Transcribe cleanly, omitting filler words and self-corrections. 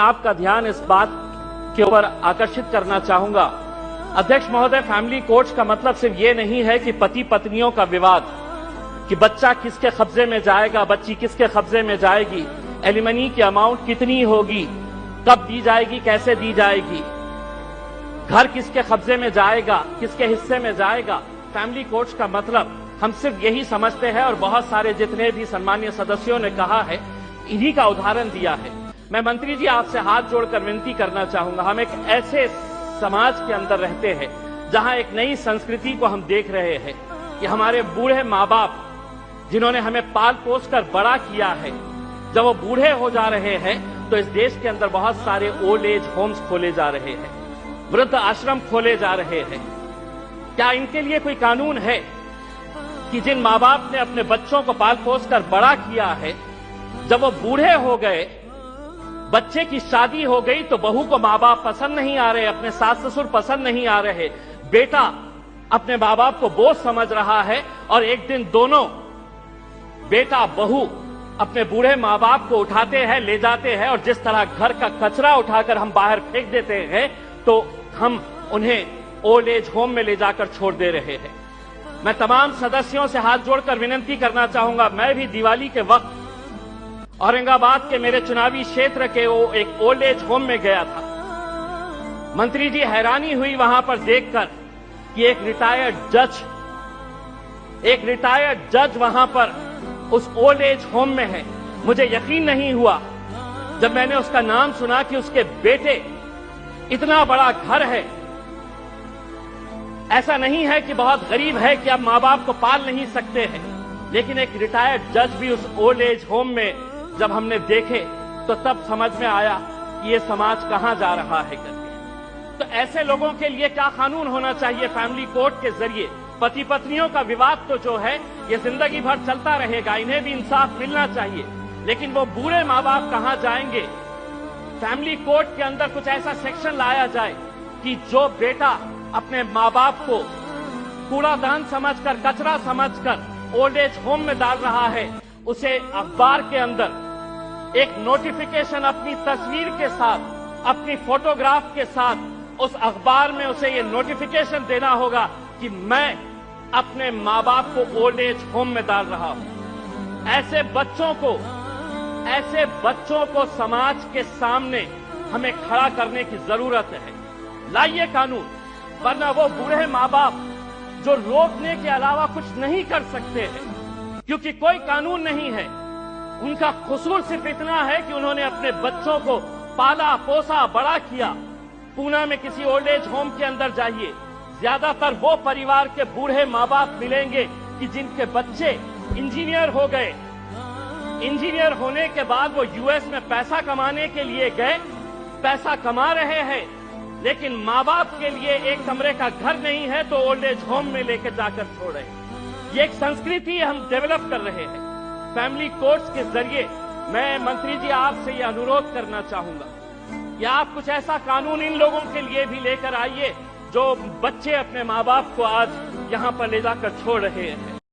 आपका ध्यान इस बात के ऊपर आकर्षित करना चाहूंगा। अध्यक्ष महोदय, फैमिली कोर्ट्स का मतलब सिर्फ ये नहीं है कि पति पत्नियों का विवाद, कि बच्चा किसके कब्जे में जाएगा, बच्ची किसके कब्जे में जाएगी, एलिमनी की अमाउंट कितनी होगी, कब दी जाएगी, कैसे दी जाएगी, घर किसके कब्जे में जाएगा, किसके हिस्से में जाएगा। फैमिली कोर्ट्स का मतलब हम सिर्फ यही समझते हैं और बहुत सारे जितने भी सम्मानीय सदस्यों ने कहा है, इन्हीं का उदाहरण दिया है। मैं मंत्री जी आपसे हाथ जोड़कर विनती करना चाहूंगा। हम एक ऐसे समाज के अंदर रहते हैं जहां एक नई संस्कृति को हम देख रहे हैं कि हमारे बूढ़े माँ बाप जिन्होंने हमें पाल पोस कर बड़ा किया है, जब वो बूढ़े हो जा रहे हैं तो इस देश के अंदर बहुत सारे ओल्ड एज होम्स खोले जा रहे हैं, वृद्ध आश्रम खोले जा रहे हैं। क्या इनके लिए कोई कानून है कि जिन माँ बाप ने अपने बच्चों को पाल पोस कर बड़ा किया है, जब वो बूढ़े हो गए, बच्चे की शादी हो गई तो बहू को माँ बाप पसंद नहीं आ रहे, अपने सास ससुर पसंद नहीं आ रहे, बेटा अपने माँ बाप को बोझ समझ रहा है और एक दिन दोनों बेटा बहू अपने बूढ़े माँ बाप को उठाते हैं, ले जाते हैं और जिस तरह घर का कचरा उठाकर हम बाहर फेंक देते हैं, तो हम उन्हें ओल्ड एज होम में ले जाकर छोड़ दे रहे हैं। मैं तमाम सदस्यों से हाथ जोड़कर विनती करना चाहूंगा। मैं भी दिवाली के वक्त औरंगाबाद के मेरे चुनावी क्षेत्र के वो एक ओल्ड एज होम में गया था। मंत्री जी, हैरानी हुई वहां पर देखकर कि एक रिटायर्ड जज वहां पर उस ओल्ड एज होम में है। मुझे यकीन नहीं हुआ जब मैंने उसका नाम सुना कि उसके बेटे, इतना बड़ा घर है। ऐसा नहीं है कि बहुत गरीब है कि आप माँ बाप को पाल नहीं सकते हैं, लेकिन एक रिटायर्ड जज भी उस ओल्ड एज होम में जब हमने देखे तो तब समझ में आया कि ये समाज कहां जा रहा है करके। तो ऐसे लोगों के लिए क्या कानून होना चाहिए फैमिली कोर्ट के जरिए? पति पत्नियों का विवाद तो जो है ये जिंदगी भर चलता रहेगा, इन्हें भी इंसाफ मिलना चाहिए, लेकिन वो बूढ़े माँ बाप कहां जाएंगे? फैमिली कोर्ट के अंदर कुछ ऐसा सेक्शन लाया जाए कि जो बेटा अपने माँ बाप को कूड़ादान समझकर, कचरा समझकर ओल्ड एज होम में डाल रहा है, उसे अखबार के अंदर एक नोटिफिकेशन अपनी तस्वीर के साथ, अपनी फोटोग्राफ के साथ उस अखबार में उसे ये नोटिफिकेशन देना होगा कि मैं अपने माँ बाप को ओल्ड एज होम में डाल रहा हूं। ऐसे बच्चों को समाज के सामने हमें खड़ा करने की जरूरत है। लाइए कानून, वरना वो बूढ़े माँ बाप जो रोकने के अलावा कुछ नहीं कर सकते हैं, क्योंकि कोई कानून नहीं है। उनका कसूर सिर्फ इतना है कि उन्होंने अपने बच्चों को पाला पोसा बड़ा किया। पूना में किसी ओल्ड एज होम के अंदर जाइए, ज्यादातर वो परिवार के बूढ़े माँ बाप मिलेंगे कि जिनके बच्चे इंजीनियर हो गए। इंजीनियर होने के बाद वो यूएस में पैसा कमाने के लिए गए, पैसा कमा रहे हैं, लेकिन माँ बाप के लिए एक कमरे का घर नहीं है तो ओल्ड एज होम में लेकर जाकर छोड़ रहे हैं। ये एक संस्कृति हम डेवलप कर रहे हैं। फैमिली कोर्ट्स के जरिए मैं मंत्री जी आपसे ये अनुरोध करना चाहूंगा कि आप कुछ ऐसा कानून इन लोगों के लिए भी लेकर आइए जो बच्चे अपने माँ बाप को आज यहां पर ले जाकर छोड़ रहे हैं।